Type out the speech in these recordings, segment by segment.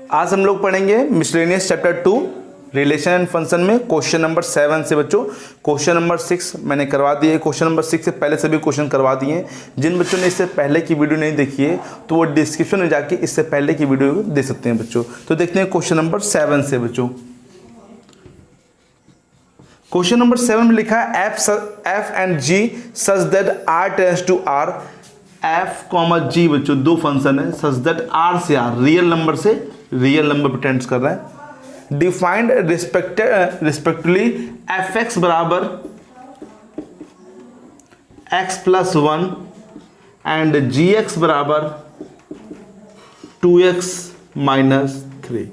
आज हम लोग पढ़ेंगे miscellaneous chapter 2 relation and function में क्वेश्चन नंबर 7 से बच्चों। क्वेश्चन नंबर 6 मैंने करवा दिए। क्वेश्चन नंबर 6 से पहले सभी क्वेश्चन करवा दिए हैं। जिन बच्चों ने इससे पहले की वीडियो नहीं देखी है तो वो डिस्क्रिप्शन में जाके इससे पहले की वीडियो दे सकते हैं बच्चों। तो देखते हैं क्वेश्चन नंबर 7 से बच्चों। क्वेश्चन नंबर 7 में लिखा है F and G such that R tends to R. F comma G बच्चों दो फंक्शन है सच दैट आर से आर रियल नंबर से रियल नंबर पर टेंड्स कर रहा है। डिफाइंड रिस्पेक्टिवली एफ एक्स बराबर X plus 1 and G X बराबर 2x माइनस 3।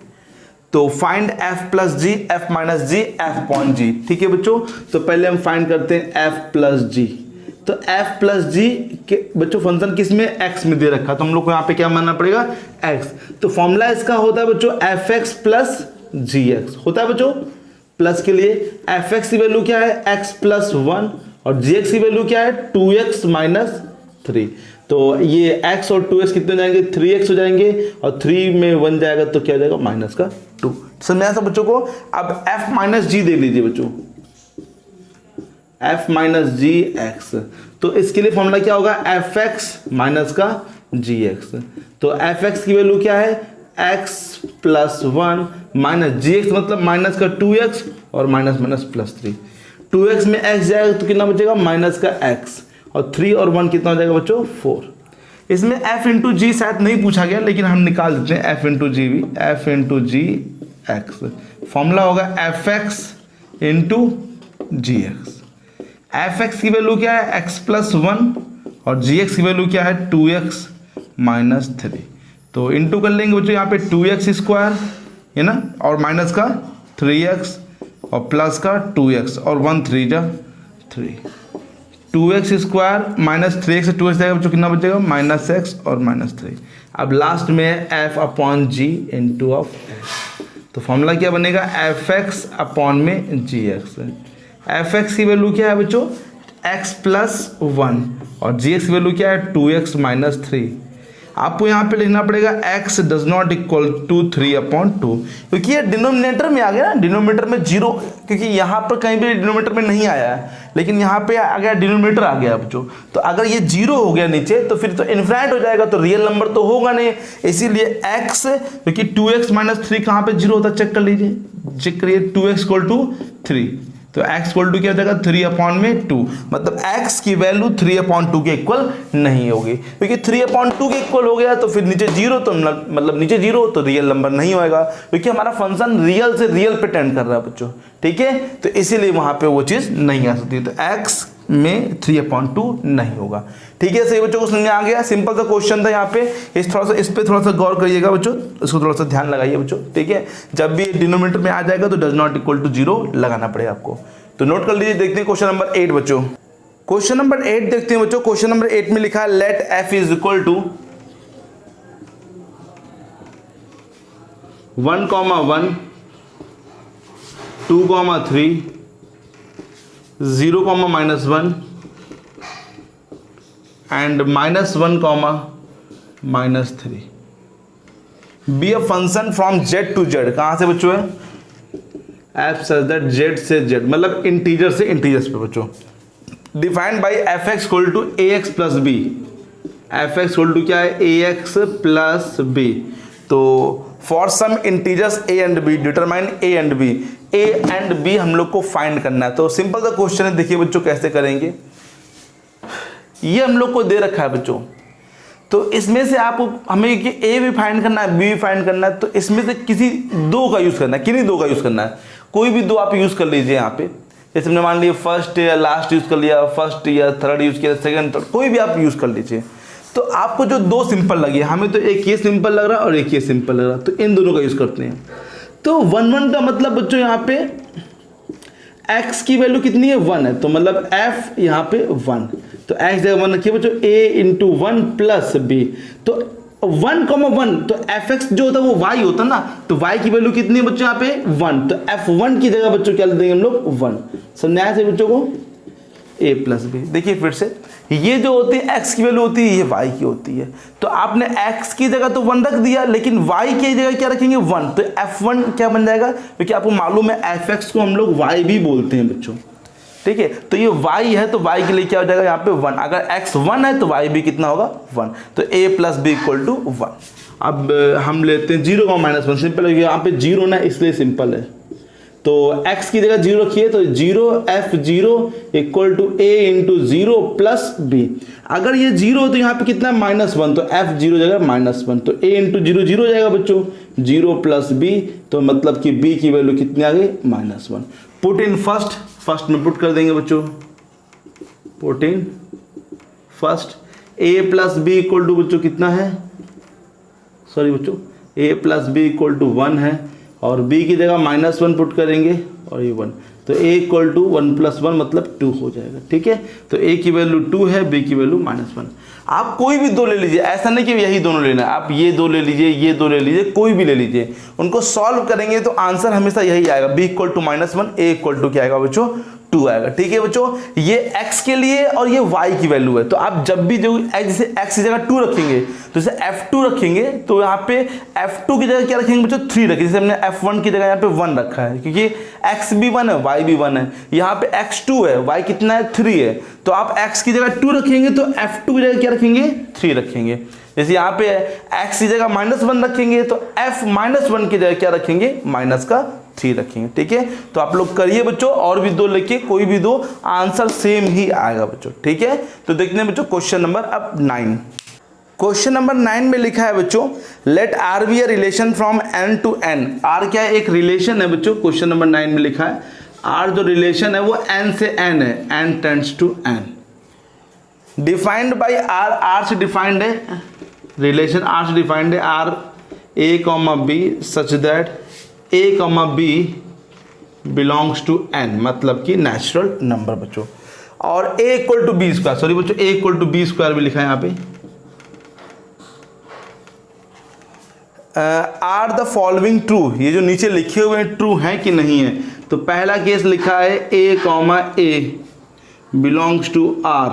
तो find f plus G F minus G F upon G. ठीक है बच्चों, तो पहले हम फाइंड करते हैं f प्लस जी। तो f प्लस जी के बच्चों फंक्शन किस में x में दे रखा, तो हम लोग को यहाँ पे क्या मानना पड़ेगा x। तो फॉर्मूला इसका होता है बच्चों एफ एक्स प्लस जी एक्स होता है बच्चों। प्लस के लिए एफ एक्स की वैल्यू क्या है x प्लस 1 और जी एक्स की वैल्यू क्या है 2x माइनस 3। तो ये x और 2x कितने हो जाएंगे 3x हो जाएंगे और 3 में 1 जाएगा तो क्या हो जाएगा माइनस का 2। समझा सब बच्चों को। अब f माइनस जी दे लीजिए बच्चों, f माइनस जी एक्स। तो इसके लिए फॉर्मूला क्या होगा एफ एक्स माइनस का जी एक्स। तो एफ एक्स की वैल्यू क्या है x प्लस 1 माइनस जी एक्स मतलब माइनस का 2x और माइनस माइनस प्लस 3। 2x में x जाएगा तो कितना बचेगा माइनस का x और 3 और 1 कितना हो जाएगा बच्चों 4। इसमें f इंटू जी शायद नहीं पूछा गया लेकिन हम निकाल देते हैं f इंटू जी भी f इंटू जी एक्स। फॉर्मूला होगा एफ एक्स इंटू जी एक्स। एफ एक्स की वैल्यू क्या है x प्लस 1 और जी एक्स की वैल्यू क्या है 2x माइनस 3। तो इंटू कर लेंगे बच्चों यहाँ पे 2x स्क्वायर है ना और माइनस का 3x और प्लस का 2x और 1 3 जा 3। 2x स्क्वायर माइनस 3x से 2x जाएगा बच्चों कितना बचेगा माइनस x और माइनस 3। अब लास्ट में f upon G into of x। तो फॉर्मूला क्या बनेगा एफ एक्स अपॉन में जी एक्स। एफ एक्स की वैल्यू क्या है बच्चों x प्लस 1 और जी एक्स की वैल्यू क्या है 2x माइनस 3। आपको यहाँ पे लिखना पड़ेगा x does not equal to 3 upon 2 क्योंकि ये डिनोमिनेटर में आ गया ना, डिनोमिनेटर में जीरो, क्योंकि यहाँ पर कहीं भी डिनोमिनेटर में नहीं आया है लेकिन यहाँ पे आ गया डिनोमिनेटर आ गया बच्चों। तो अगर ये जीरो हो गया नीचे तो फिर तो इनफाइनाइट हो जाएगा, तो रियल नंबर तो होगा नहीं। इसीलिए x क्योंकि 2x माइनस 3 कहाँ पे जीरो होता है चेक कर लीजिए, चेक करिए 2x इक्वल टू 3। तो x इक्वल टू क्या हो जाएगा 3 अपॉन में 2, मतलब x की वैल्यू 3 अपॉन 2 के इक्वल नहीं होगी क्योंकि 3 अपॉन 2 के इक्वल हो गया तो फिर नीचे जीरो, तो मतलब नीचे जीरो तो रियल नंबर नहीं होएगा क्योंकि हमारा फंक्शन रियल से रियल पे टेंड कर रहा है बच्चों। ठीक है, तो इसीलिए वहां पे वो चीज नहीं आ सकती। तो x में 3 अपॉन 2 नहीं होगा। ठीक है, सही बच्चों को समझ में आ गया। सिंपल सा क्वेश्चन था यहाँ पे, इस पे थोड़ा सा गौर करिएगा बच्चों, इसको थोड़ा सा ध्यान लगाइए बच्चों। ठीक है, जब भी डिनोमिनेटर में आ जाएगा तो डज नॉट इक्वल टू 0 लगाना पड़ेगा आपको। तो नोट कर लीजिए। देखते हैं क्वेश्चन नंबर 8 बच्चों। क्वेश्चन नंबर 8 देखते हैं बच्चों। क्वेश्चन नंबर 8 में लिखा है let f is equal to 1, 1, 2, 3, 0, -1 and -1, -3 be a function from z to z। कहां से बच्चों है एफ सच दैट z से z मतलब इंटीजर से इंटीजर्स पे बच्चों। Defined by F X equal to A X plus B. F X equal to क्या है ए एक्स प्लस बी। तो for some integers a and b determine a and b। a and b हम लोग को find करना है। तो simple सा क्वेश्चन है, देखिए बच्चों कैसे करेंगे। ये हम लोग को दे रखा है बच्चों, तो इसमें से आपको हमें a भी फाइंड करना है b भी फाइंड करना है। तो इसमें से किसी दो का यूज करना है, किन्हीं दो का यूज करना है। कोई भी दो आप यूज कर लीजिए यहाँ पे। जैसे हमने मान लिया फर्स्ट या लास्ट यूज कर लिया, फर्स्ट या थर्ड यूज किया, सेकंड थर्ड, कोई भी आप यूज कर लीजिए। तो आपको जो दो सिंपल लगे, हमें तो एक ये सिंपल लग रहा है और एक ये सिंपल लग रहा है, तो इन दोनों का यूज करते हैं। तो 1, 1 का मतलब बच्चों यहाँ पे x की वैल्यू कितनी है 1 है, तो मतलब f यहाँ पे 1। तो x जगह 1 रखिए बच्चों a इंटू 1 प्लस b। तो 1, 1 तो एफ एक्स जो होता है वो y होता है ना, तो y की वैल्यू कितनी है बच्चों यहाँ पे 1। तो f1 की जगह बच्चों क्या देंगे हम लोग 1। समझ आया से बच्चों को। ए प्लस बी। देखिए फिर से, ये जो होती है x की वैल्यू होती है, ये y की होती है। तो आपने x की जगह तो 1 रख दिया, लेकिन y की जगह क्या रखेंगे 1, तो f1 क्या बन जाएगा, क्योंकि आपको मालूम है fx को हम लोग y भी बोलते हैं बच्चों, ठीक है। तो ये y है तो y के लिए क्या हो जाएगा यहाँ पे 1, अगर x 1 है तो y भी कितना होगा 1, तो a plus B equal to 1। अब हम लेते हैं 0 का -1, सिंपल है, यहाँ पे 0 ना इसलिए सिंपल है। तो x की जगह 0 रखिए, तो 0 equal to a into 0 plus B. अगर ये 0 हो तो यहाँ पे कितना है -1, तो f0 जगह -1, तो a इंटू 0 0 हो जाएगा बच्चों, 0 प्लस b, तो मतलब कि b की वैल्यू कितनी आ गई -1। पुट इन फर्स्ट में पुट कर देंगे बच्चों, put in first, a plus B equal to बच्चों कितना है, सॉरी बच्चों, a plus B equal to 1 है, और b की जगह -1 पुट करेंगे और ये 1, तो a इक्वल टू 1 प्लस 1 मतलब 2 हो जाएगा, ठीक है। तो a की वैल्यू 2 है, b की वैल्यू -1। आप कोई भी दो ले लीजिए, ऐसा नहीं कि यही दोनों लेना है, आप ये दो ले लीजिए, ये दो ले लीजिए, कोई भी ले लीजिए, उनको सॉल्व करेंगे तो आंसर हमेशा यही आएगा, b equal to -1, a equal to क्या आएगा बच्चों 2 आएगा, ठीक है बच्चों। ये x के लिए और ये y की वैल्यू है, तो आप जब भी जो जैसे x की जगह 2 रखेंगे तो जैसे f2 रखेंगे तो यहाँ पे f2 की जगह क्या रखेंगे बच्चों 3 रखेंगे, जैसे हमने f1 की जगह यहाँ पे 1 रखा है, क्योंकि x भी 1 है y भी 1 है, यहाँ पे x2 है, y कितना है 3 है, तो आप x की जगह 2 रखेंगे तो f2 की जगह क्या रखेंगे 3 रखेंगे। जैसे यहाँ पे x की जगह -1 रखेंगे तो f -1 की जगह क्या रखेंगे -3 रखेंगे, ठीक है। तो आप लोग करिए बच्चों, और भी दो लेके कोई भी दो, आंसर सेम ही आएगा बच्चों, ठीक है। तो देखते हैं बच्चों क्वेश्चन नंबर अब 9। क्वेश्चन नंबर 9 में लिखा है बच्चों, let R be a relation from n to n। R क्या है, एक रिलेशन है बच्चों, क्वेश्चन नंबर 9 में लिखा है आर जो रिलेशन है वो n से n है, n tends to n, defined by R, R से डिफाइंड है रिलेशन, आर से डिफाइंड है R a comma b such that a comma b belongs to n, मतलब कि नेचुरल नंबर बच्चों, और a equal to B square, sorry बच्चों a equal to B square भी लिखा है यहाँ पे। आर द फॉलोइंग ट्रू, ये जो नीचे लिखे हुए हैं ट्रू हैं कि नहीं है, तो पहला केस लिखा है a comma a belongs to r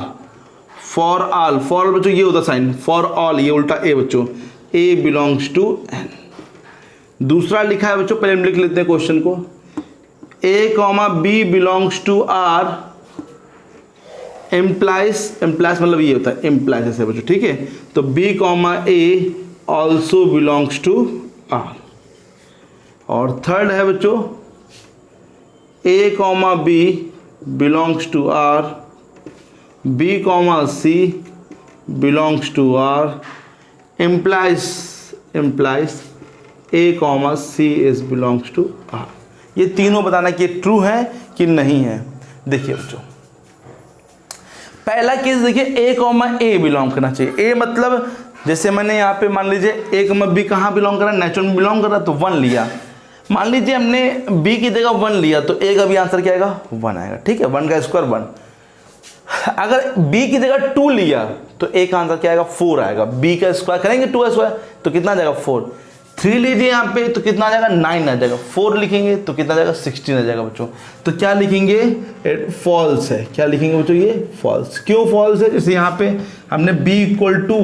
for all, for बच्चों ये होता साइन, फॉर ऑल ये उल्टा a बच्चों, a बिलोंग्स टू n। दूसरा लिखा है बच्चों, पहले हम लिख लेते हैं क्वेश्चन को, a comma b belongs to r implies, implies मतलब ये होता है इम्प्लाइज ऐसे बच्चों, ठीक है। तो b comma a also belongs to r। और थर्ड है बच्चों a comma b belongs to r, b comma c belongs to r, implies a comma c is belongs to r। ये तीनों बताना कि ट्रू है कि नहीं है। देखिए बच्चों, पहला केस देखिए a कॉमा a बिलोंग करना चाहिए, a मतलब जैसे मैंने यहाँ पे मान लीजिए a कॉमा b कहाँ बिलोंग कर रहा है, नेचुरल में बिलोंग कर रहा है, तो 1 लिया, मान लीजिए हमने b की जगह 1 लिया तो a का भी आंसर क्या आएगा 1 आएगा, ठीक है, 1 का स्क्वायर 1। अगर b की जगह 2 लिया तो a का आंसर क्या आएगा 4 आएगा, b का स्क्वायर करेंगे 2 का स्क्वायर तो कितना आ जाएगा 4, 3 लीजिए यहाँ पे तो कितना आ जाएगा 9 आ जाएगा, 4 लिखेंगे तो कितना आ जाएगा 16 आ जाएगा बच्चों। तो क्या लिखेंगे फॉल्स है, क्या लिखेंगे बच्चों ये फॉल्स। क्यों फॉल्स है, जैसे यहाँ पे हमने b इक्वल टू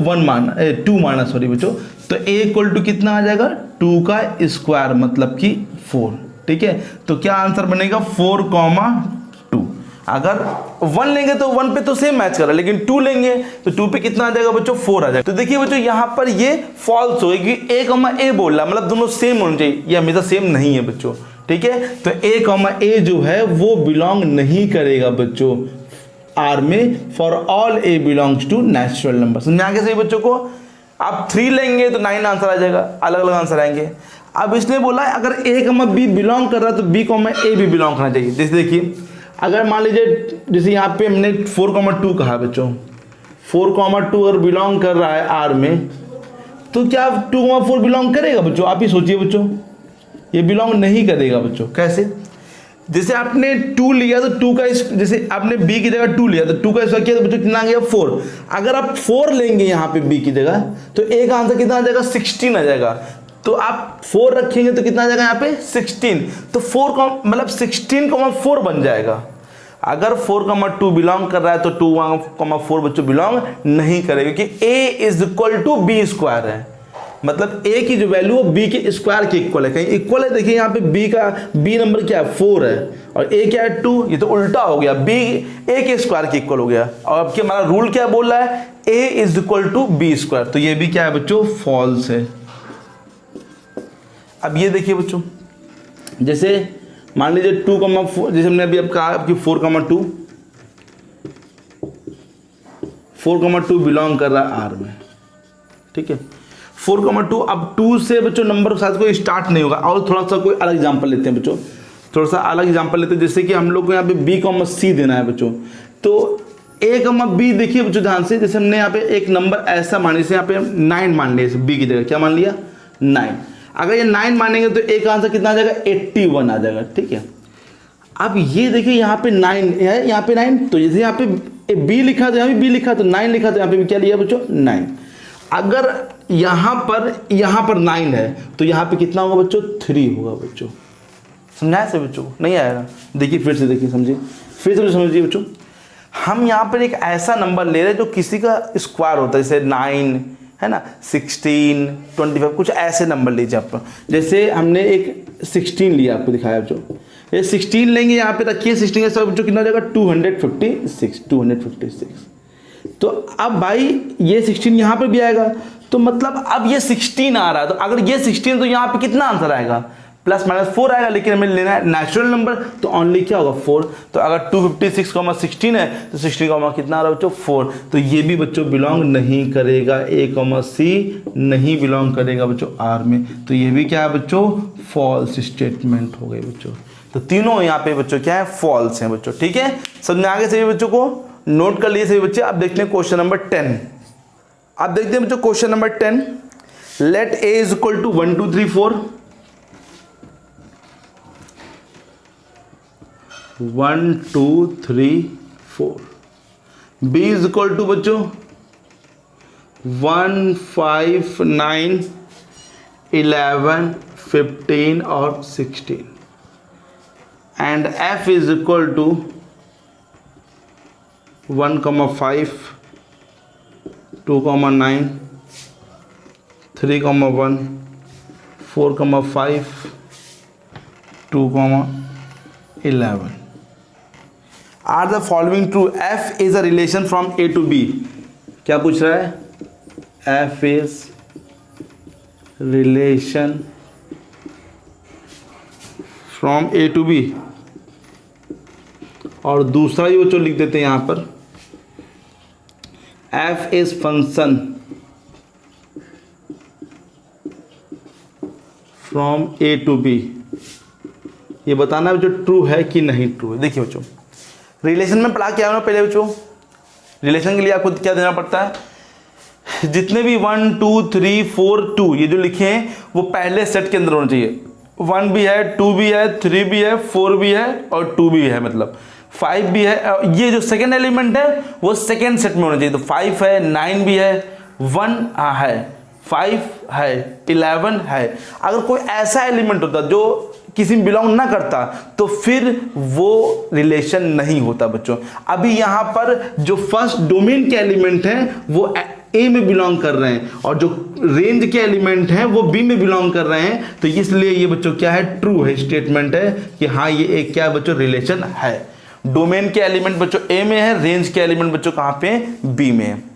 2 माना सॉरी बच्चों, तो a इक्वल टू कितना आ जाएगा 2 का स्क्वायर मतलब कि 4, ठीक है। तो क्या आंसर बनेगा 4,2। अगर 1 लेंगे तो 1 पे तो सेम मैच कर रहा है, लेकिन 2 लेंगे तो 2 पे कितना आ जाएगा बच्चों 4 आ जाएगा। तो देखिए बच्चों यहाँ पर ये फॉल्स होगा कि a कॉमा a बोल रहा है, मतलब दोनों सेम होने चाहिए, ये हमेशा सेम नहीं है बच्चों, ठीक है। तो a कॉमा a जो है वो बिलोंग नहीं करेगा बच्चों R में, for all a belongs to natural number. समझ आगे सही बच्चों को। आप 3 लेंगे तो 9 आंसर आ जाएगा, अलग अलग आंसर आएंगे। अब इसने बोला है अगर a कॉमा b बिलोंग कर रहा है तो b कॉमा a भी बिलोंग करना चाहिए। जैसे देखिए अगर मान लीजिए जैसे यहाँ पे हमने 4,2 कहा बच्चों, 4,2 अगर बिलोंग कर रहा है R में तो क्या 2,4 बिलोंग करेगा बच्चों, आप ही सोचिए बच्चों, ये बिलोंग नहीं करेगा बच्चों। कैसे, जैसे आपने 2 लिया तो 2 का जैसे आपने b की जगह 2 लिया तो 2 का स्क्वायर किया तो बच्चों कितना आ गया 4। अगर आप 4 लेंगे यहाँ पे b की जगह तो a का आंसर कितना आ जाएगा 16 आ जाएगा। तो आप 4 रखेंगे तो कितना आ जाएगा यहाँ पे 16, तो 4 मतलब 16,4 बन जाएगा। अगर 4,2 बिलोंग कर रहा है तो 2,4 बच्चों बिलोंग नहीं करेगा, क्योंकि a is equal to B square है, मतलब a की जो वैल्यू वो b के स्क्वायर के इक्वल है। कहीं इक्वल है, देखिए यहाँ पे b नंबर क्या है 4 है और a क्या है 2, ये तो उल्टा हो गया, b a के स्क्वायर के इक्वल हो गया। और अब हमारा रूल क्या बोल रहा है, a is equal to B square, तो ये भी क्या है बच्चों फॉल्स है। अब ये देखिए बच्चों, जैसे मान लीजिए 2,4, जैसे हमने अभी अब कहा आपकी 4,2 बिलोंग कर रहा है आर में, ठीक है। 4,2, अब 2 से बच्चों नंबर के साथ कोई स्टार्ट नहीं होगा। और थोड़ा सा कोई अलग एग्जांपल लेते हैं बच्चों, थोड़ा सा अलग एग्जांपल लेते हैं, जैसे कि हम लोग को यहाँ पे b, c देना है बच्चों। तो a, b देखिए बच्चों ध्यान से, जैसे हमने यहाँ पे एक नंबर ऐसा मान लिया, यहाँ पे 9 मान लिया, b की जगह क्या मान लिया 9। अगर ये 9 मानेंगे तो a का आंसर कितना आ जाएगा 81 आ जाएगा, ठीक है। अब ये देखिए यहाँ पे 9 है, यहाँ पे 9, तो जैसे यहाँ पे b लिखा तो यहाँ भी b लिखा, तो 9 लिखा तो यहाँ पे भी क्या लिया बच्चों 9। अगर यहाँ पर 9 है तो यहाँ पे कितना होगा बच्चों 3 होगा बच्चों। समझाया से बच्चों नहीं आएगा, देखिए फिर से देखिए, समझिए फिर से समझिए बच्चों। हम यहाँ पर एक ऐसा नंबर ले रहे हैं जो किसी का स्क्वायर होता है, जैसे 9 है ना, 16, 25, कुछ ऐसे नंबर लीजिए आप। जैसे हमने एक 16 लिया, आपको दिखाया बच्चों, ये 16 लेंगे, यहाँ पे रखिए 16 के साथ बच्चों कितना हो जाएगा 256। तो अब भाई ये 16 यहाँ पे भी आएगा, तो मतलब अब ये 16 आ रहा है, तो अगर ये 16 तो यहाँ पे कितना आंसर आएगा +-4 आएगा, लेकिन हमें लेना है नेचुरल नंबर, तो ओनली क्या होगा 4। तो अगर 256,16 है तो 16, कितना आ रहा है बच्चों 4, तो ये भी बच्चों बिलोंग नहीं करेगा, a, c नहीं बिलोंग करेगा बच्चों r में, तो ये भी क्या है बच्चों फॉल्स स्टेटमेंट हो गए बच्चों। तो तीनों यहाँ पे बच्चों क्या है फॉल्स हैं बच्चों, ठीक है। समझ आगे सभी बच्चों को नोट कर लिए सभी बच्चे। अब देखते हैं क्वेश्चन नंबर 10। अब देखते हैं बच्चों question number 10, let a is equal to 1 2 3 4, 1 2 3 4, b is equal to बच्चों 1 5 9 11 15 और 16, and f is equal to 1,5 2,9 3,1 4,5 2,11 are the following true, f is a relation from a to b। क्या पूछ रहा है, f is relation from a to b, और दूसरा ही बच्चों लिख देते हैं यहाँ पर, f is function from a to b। ये बताना बच्चों ट्रू है कि नहीं ट्रू है। देखिए बच्चों, रिलेशन में पढ़ा क्या होना पहले बच्चों, रिलेशन के लिए आपको क्या देना पड़ता है, जितने भी 1 2 3 4 2 ये जो लिखे हैं वो पहले सेट के अंदर होना चाहिए। 1 भी है, 2 भी है, 3 भी है, 4 भी है और 2 भी है, मतलब 5 भी है। ये जो सेकेंड एलिमेंट है वो सेकेंड सेट में होना चाहिए, तो 5 है, 9 भी है, 1 है, 5 है, 11 है। अगर कोई ऐसा एलिमेंट होता जो किसी में बिलोंग ना करता तो फिर वो रिलेशन नहीं होता बच्चों। अभी यहाँ पर जो फर्स्ट डोमेन के एलिमेंट हैं वो ए में बिलोंग कर रहे हैं और जो रेंज के एलिमेंट हैं वो बी में बिलोंग कर रहे हैं, तो इसलिए ये बच्चों क्या है ट्रू है, स्टेटमेंट है कि हाँ ये एक क्या बच्चों रिलेशन है। डोमेन के एलिमेंट बच्चों ए में है, रेंज के एलिमेंट बच्चों कहाँ पे बी में है।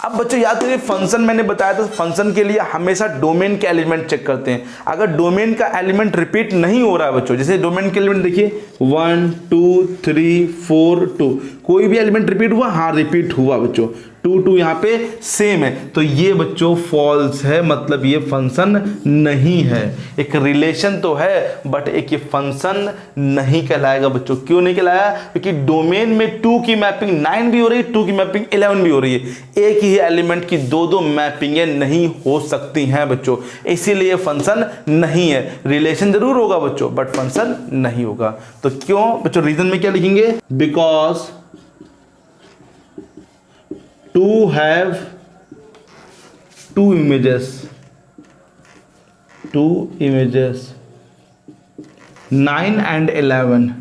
अब बच्चों याद करिए फंक्शन मैंने बताया था, फंक्शन के लिए हमेशा डोमेन के एलिमेंट चेक करते हैं। अगर डोमेन का एलिमेंट रिपीट नहीं हो रहा है बच्चों, जैसे डोमेन के एलिमेंट देखिए 1 2 3 4 2, कोई भी एलिमेंट रिपीट हुआ, हाँ रिपीट हुआ बच्चों, 2 2 यहाँ पे सेम है, तो ये बच्चों फॉल्स है, मतलब ये फंक्शन नहीं है। एक रिलेशन तो है बट एक ये फंक्शन नहीं कहलाएगा बच्चों। क्यों नहीं कहलाया, क्योंकि डोमेन में 2 की मैपिंग 9 भी हो रही है, 2 की मैपिंग 11 भी हो रही है, एक ही एलिमेंट की दो मैपिंगें नहीं हो सकती हैं बच्चों, इसीलिए फंक्शन नहीं है। रिलेशन जरूर होगा बच्चों बट फंक्शन नहीं होगा। तो क्यों बच्चों, रीजन में क्या लिखेंगे, because to have two images 9 and 11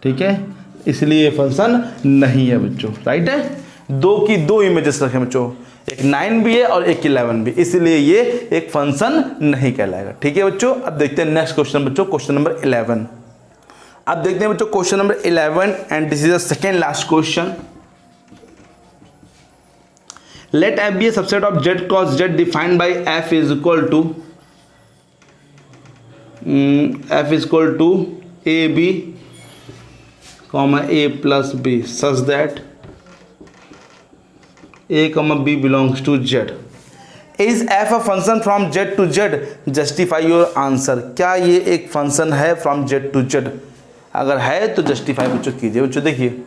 ठीक है, इसलिए ये फंक्शन नहीं है बच्चों, राइट है। दो की दो इमेजेस रखे बच्चों, एक 9 भी है और एक 11 भी, इसलिए ये एक फंक्शन नहीं कहलाएगा, ठीक है बच्चों। अब देखते हैं नेक्स्ट क्वेश्चन बच्चों, क्वेश्चन नंबर 11। अब देखते हैं बच्चों question number 11 and this is the second last question. Let f be a subset of z cos z defined by f is equal to ab comma a plus b such that a comma b belongs to z. Is f a function from z to z? Justify your answer. क्या ये एक function है from z to z? अगर है तो justify बच्चों कीजिए। बच्चों देखिए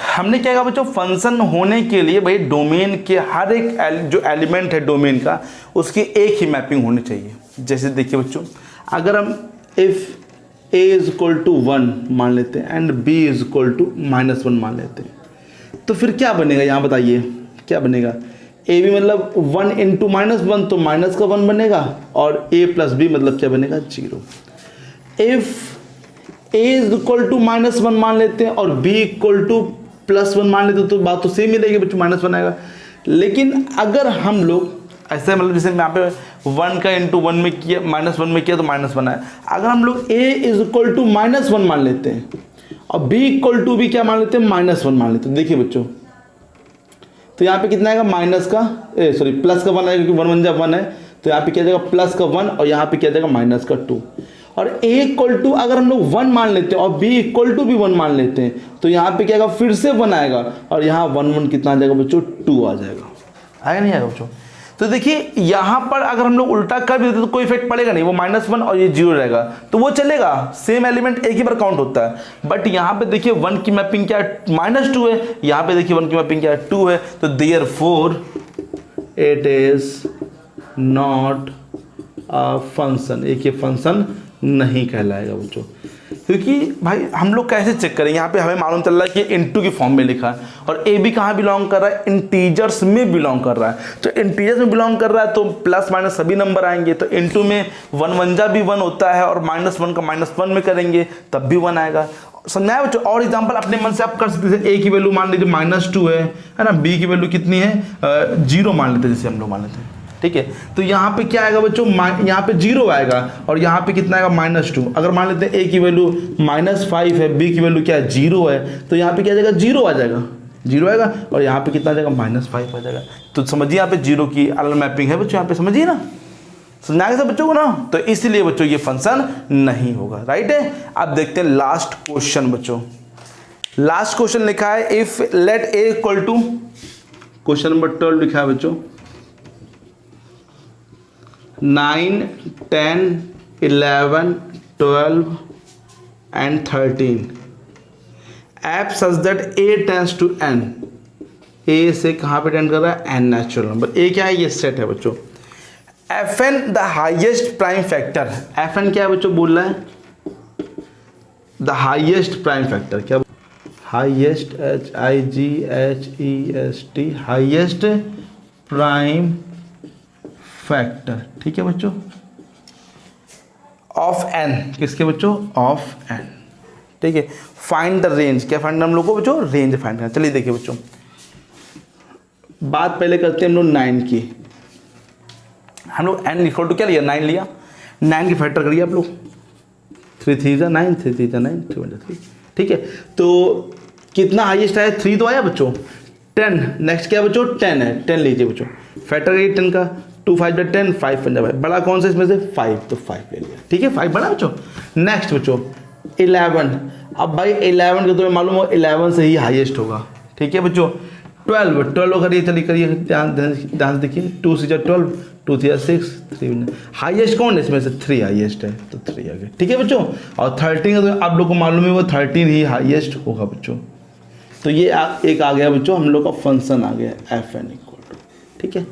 हमने क्या कहा बच्चों, फंक्शन होने के लिए भाई डोमेन के हर एक जो एलिमेंट है डोमेन का उसकी एक ही मैपिंग होनी चाहिए। जैसे देखिए बच्चों, अगर हम if a is equal to 1 मान लेते हैं and b is equal to -1 मान लेते हैं, तो फिर क्या बनेगा, यहाँ बताइए क्या बनेगा। a भी मतलब 1 इंटू -1 तो माइनस का 1 बनेगा और a प्लस b मतलब क्या बनेगा 0। If a is equal to -1 मान लेते हैं और b इक्वल टू +1 मान लेते तो बात तो सेम मिलेगी बच्चों, -1 आएगा। लेकिन अगर हम लोग ऐसे मतलब जैसे यहाँ पे 1 का इंटू 1 में किया -1 में किया तो -1 आया। अगर हम लोग a इज इक्वल टू -1 मान लेते हैं और b इक्वल टू भी क्या मान लेते हैं -1 मान लेते हैं, देखिए बच्चों तो यहाँ पे कितना आएगा प्लस का 1 आएगा क्योंकि 1 जब 1 है तो यहाँ पे क्या जाएगा प्लस का 1 और यहाँ पे क्या जाएगा माइनस का 2। और a इक्वल टू अगर हम लोग 1 मान लेते हैं और b इक्वल टू भी 1 मान लेते हैं तो यहाँ पे क्या आएगा फिर से 1 आएगा और यहाँ 1 कितना आ जाएगा बच्चों 2 आ जाएगा, आएगा नहीं आएगा बच्चों। तो देखिए यहाँ पर अगर हम लोग उल्टा कर भी देते तो कोई इफेक्ट पड़ेगा नहीं, वो -1 और ये 0 रहेगा तो वो चलेगा, सेम एलिमेंट एक ही बार काउंट होता है। बट यहाँ पे देखिए 1 की मैपिंग क्या है -2 है, यहाँ पे देखिए 1 की मैपिंग क्या है 2 है, तो therefore it is not a function, एक ये फंक्शन नहीं कहलाएगा बच्चों। क्योंकि भाई हम लोग कैसे चेक करेंगे, यहाँ पे हमें मालूम चल रहा है कि इनटू की फॉर्म में लिखा है और ए भी कहाँ बिलोंग कर रहा है, इंटीजर्स में बिलोंग कर रहा है। तो इंटीजर्स में बिलोंग कर रहा है तो प्लस माइनस सभी नंबर आएंगे, तो इनटू में 1 जा भी 1 होता है और -1 का -1 में करेंगे तब भी 1 आएगा। समझाया बच्चों। और एग्जांपल अपने मन से आप कर सकते हैं, ए की वैल्यू मान लीजिए -2 है ना, बी की वैल्यू कितनी है 0 मान लेते हैं, जैसे हम लोग मान लेते हैं, ठीक है। तो यहाँ पे क्या आएगा बच्चों, यहाँ पे 0 आएगा और यहाँ पे कितना आएगा -2। अगर मान लेते हैं ए की वैल्यू -5 है, बी की वैल्यू क्या है 0 है, तो यहाँ पे क्या आ जाएगा 0 आ जाएगा, 0 आएगा और यहाँ पे कितना आ जाएगा -5 आ जाएगा। तो समझिए यहाँ पे 0 की अलग मैपिंग है बच्चों, यहाँ पे समझिए ना, समझाएगा सब बच्चों को ना। तो इसलिए बच्चों ये फंक्शन नहीं होगा, राइट है। अब देखते हैं लास्ट क्वेश्चन बच्चों। लास्ट क्वेश्चन लिखा है if let A equal to, question number 12 लिखा है बच्चों 9, 10, 11, 12 and 13 f such that a tends to n, a से कहाँ पे टेंड कर रहा है n नेचुरल नंबर। a क्या है, ये सेट है बच्चों। fn the highest prime factor, fn क्या है बच्चों बोल रहा है, द हाईएस्ट प्राइम फैक्टर, क्या highest HIGHEST highest prime factor, ठीक है बच्चों, ऑफ n, किसके बच्चों ऑफ n, ठीक है। फाइंड द रेंज, क्या फाइंड हम लोग को बच्चों, रेंज फाइंड करना। चलिए देखिए बच्चों, बात पहले करते हैं हम लोग 9 की। हम लोग n इक्वल टू क्या लिया, 9 लिया, 9 की फैक्टर करिए आप लोग, 3 3 जा 9, 3 3 जा 9, 3 1 जा 3, ठीक है। तो कितना हाईएस्ट आया, 3 तो आया बच्चों, 10 नेक्स्ट क्या बच्चों 10 है, 10 लीजिए बच्चों, फैक्टर करिए 10 का, 2 5 जा 10, 5 5 जा 5, बड़ा कौन सा इसमें से 5, तो 5 ले लिया, ठीक है 5 बड़ा बच्चों। नेक्स्ट बच्चों 11, अब भाई 11 का तो मालूम हो 11 से ही हाईएस्ट होगा, ठीक है बच्चों। 12 करिए, चलिए करिए, ध्यान देखिए, 2 से जा 12, 2 3 6, 3 हाईएस्ट कौन है इसमें से, 3 हाईएस्ट है तो 3 आ गया, ठीक है बच्चों। और 13 तो आप लोग को मालूम है वो 13 ही हाईएस्ट होगा बच्चों। तो ये एक आ गया बच्चों हम लोग का फंक्शन आ गया fn इक्वल टू, ठीक है।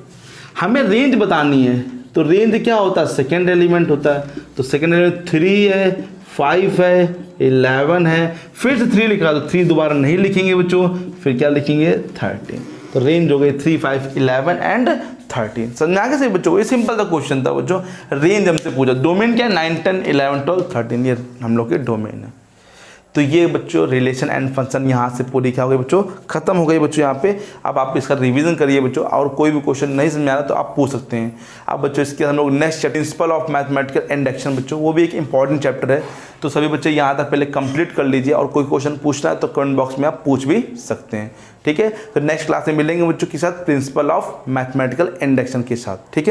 हमें रेंज बतानी है, तो रेंज क्या होता है, सेकेंड एलिमेंट होता है, तो सेकेंड एलिमेंट 3 है, 5 है, 11 है, फिर से 3 लिखा, तो 3 दोबारा नहीं लिखेंगे बच्चों, फिर क्या लिखेंगे 13। तो रेंज हो गई 3 5 11 एंड 13। समझा के सही बच्चों, ये सिंपल सा क्वेश्चन था बच्चों, रेंज हमसे पूछा, डोमेन क्या है 9 10 11 12 13, ये हम लोग के डोमेन है, तो ये बच्चों रिलेशन एंड फंक्शन यहाँ से पूरी क्या हो गई बच्चों, खत्म हो गई बच्चों यहाँ पे। अब आप इसका रिवीजन करिए बच्चों, और कोई भी क्वेश्चन नहीं समझ आ रहा तो आप पूछ सकते हैं। अब बच्चों इसके हम लोग next chapter principle of mathematical induction बच्चों, वो भी एक इंपॉर्टेंट चैप्टर है। तो सभी बच्चे यहाँ तक पहले कंप्लीट कर लीजिए, और कोई क्वेश्चन पूछना है तो कमेंट बॉक्स में आप पूछ भी सकते हैं। ठीक है, तो नेक्स्ट क्लास में मिलेंगे बच्चों के साथ प्रिंसिपल ऑफ मैथमेटिकल इंडक्शन के साथ। ठीक है।